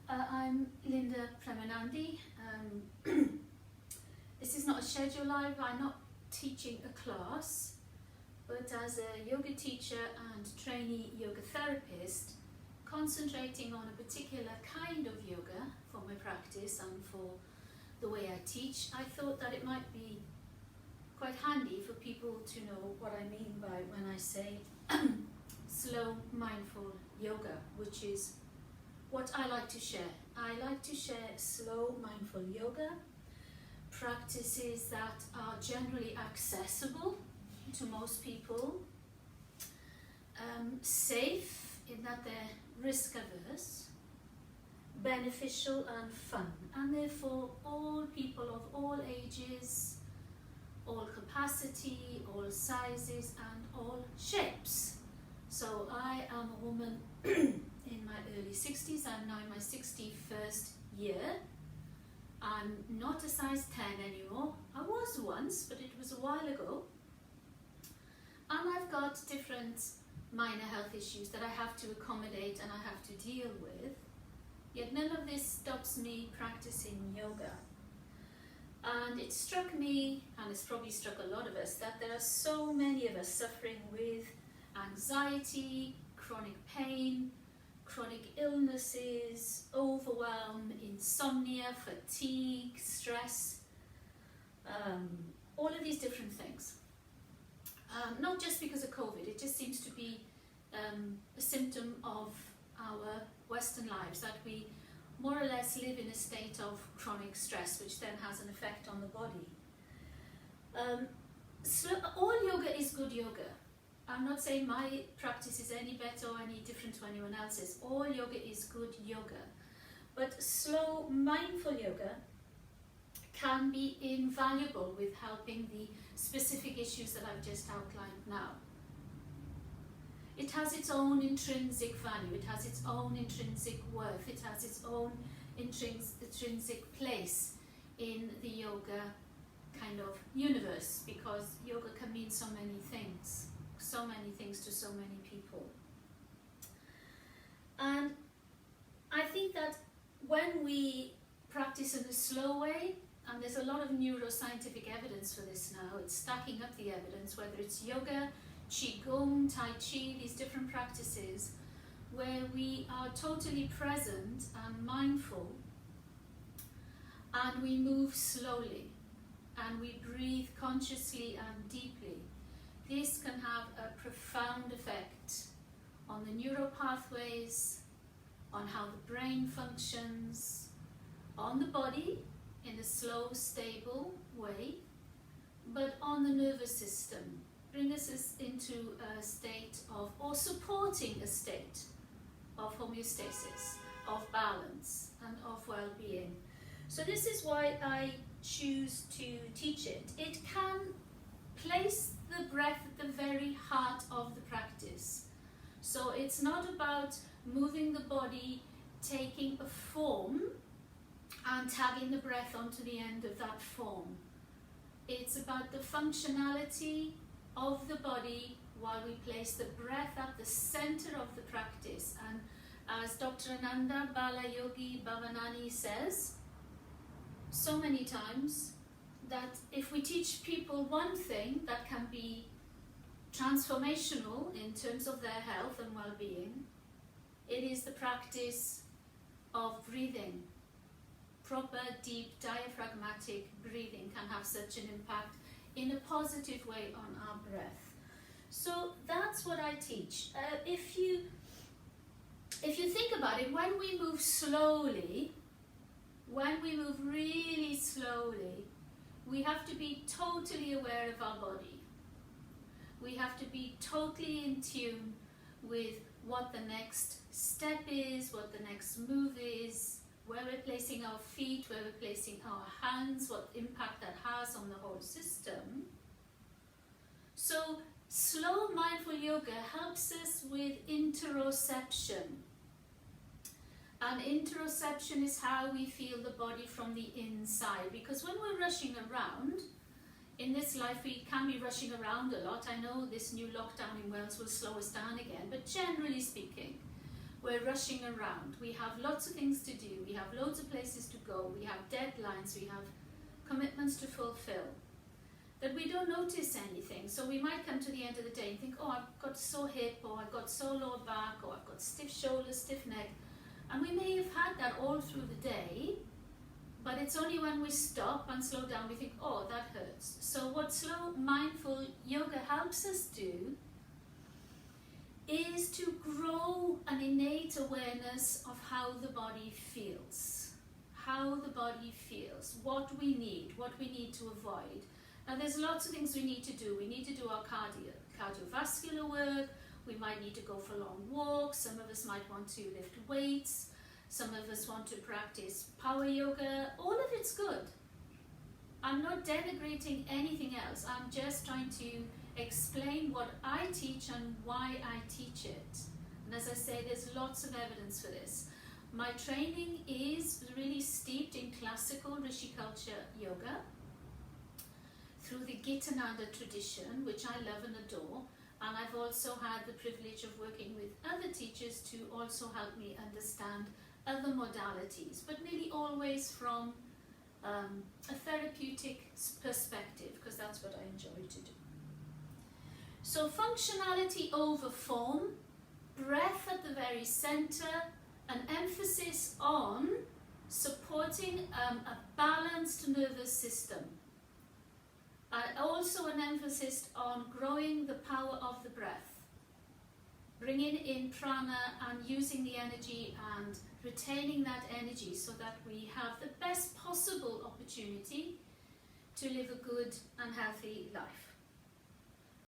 I'm Linda Premanandi. This is not a schedule live. I'm not teaching a class, but as a yoga teacher and trainee yoga therapist, concentrating on a particular kind of yoga for my practice and for the way I teach, I thought that it might be quite handy for people to know what I mean by when I say slow mindful yoga, which is what I like to share. I like to share slow mindful yoga practices that are generally accessible to most people, safe in that they're risk averse, beneficial and fun, and therefore all people of all ages, all capacity, all sizes and all shapes. So I am a woman in my early 60s. I'm now in my 61st year. I'm not a size 10 anymore. I was once, but it was a while ago. And I've got different minor health issues that I have to accommodate and I have to deal with. Yet none of this stops me practicing yoga. And it struck me, and it's probably struck a lot of us, that there are so many of us suffering with anxiety, chronic pain, chronic illnesses, overwhelm, insomnia, fatigue, stress, all of these different things. Not just because of COVID, it just seems to be a symptom of our Western lives, that we more or less live in a state of chronic stress, which then has an effect on the body. So all yoga is good yoga. I'm not saying my practice is any better or any different to anyone else's. All yoga is good yoga. But slow, mindful yoga can be invaluable with helping the specific issues that I've just outlined now. It has its own intrinsic value, it has its own intrinsic worth, it has its own intrinsic place in the yoga kind of universe, because yoga can mean so many things to so many people. And I think that when we practice in a slow way, and there's a lot of neuroscientific evidence for this now, it's stacking up the evidence, whether it's yoga, qigong, tai chi, these different practices where we are totally present and mindful, and we move slowly and we breathe consciously and deeply. This can have a profound effect on the neural pathways, on how the brain functions, on the body in a slow, stable way, but on the nervous system. Bring us into a state of, or supporting a state of homeostasis, of balance, and of well-being. So this is why I choose to teach it. It can place the breath at the very heart of the practice. So it's not about moving the body, taking a form, and tagging the breath onto the end of that form. It's about the functionality of the body while we place the breath at the center of the practice. And as Dr. Ananda Balayogi Bhavanani says so many times, that if we teach people one thing that can be transformational in terms of their health and well-being, it is the practice of breathing. Proper, deep, diaphragmatic breathing can have such an impact in a positive way on our breath. So that's what I teach. If you think about it, when we move slowly, when we move really slowly, we have to be totally aware of our body. We have to be totally in tune with what the next step is, what the next move is, where we're placing our feet, where we're placing our hands, what impact that has on the whole system. So slow mindful yoga helps us with interoception. And interoception is how we feel the body from the inside. Because when we're rushing around, in this life we can be rushing around a lot. I know this new lockdown in Wales will slow us down again, but generally speaking, we're rushing around. We have lots of things to do. We have loads of places to go. We have deadlines. We have commitments to fulfill. That we don't notice anything. So we might come to the end of the day and think, oh, I've got sore hip, or I've got sore lower back, or I've got stiff shoulders, stiff neck. And we may have had that all through the day, but it's only when we stop and slow down we think, oh, that hurts. So what slow, mindful yoga helps us do is to grow an innate awareness of how the body feels. How the body feels, what we need to avoid. Now there's lots of things we need to do. We need to do our cardiovascular work. We might need to go for long walks. Some of us might want to lift weights. Some of us want to practice power yoga. All of it's good. I'm not denigrating anything else. I'm just trying to explain what I teach and why I teach it. And as I say, there's lots of evidence for this. My training is really steeped in classical Rishi culture yoga through the Gitananda tradition, which I love and adore. And I've also had the privilege of working with other teachers to also help me understand other modalities, but nearly always from a therapeutic perspective, because that's what I enjoy to do. So functionality over form, breath at the very center, an emphasis on supporting a balanced nervous system. Also an emphasis on growing the power of the breath, bringing in prana and using the energy and retaining that energy so that we have the best possible opportunity to live a good and healthy life.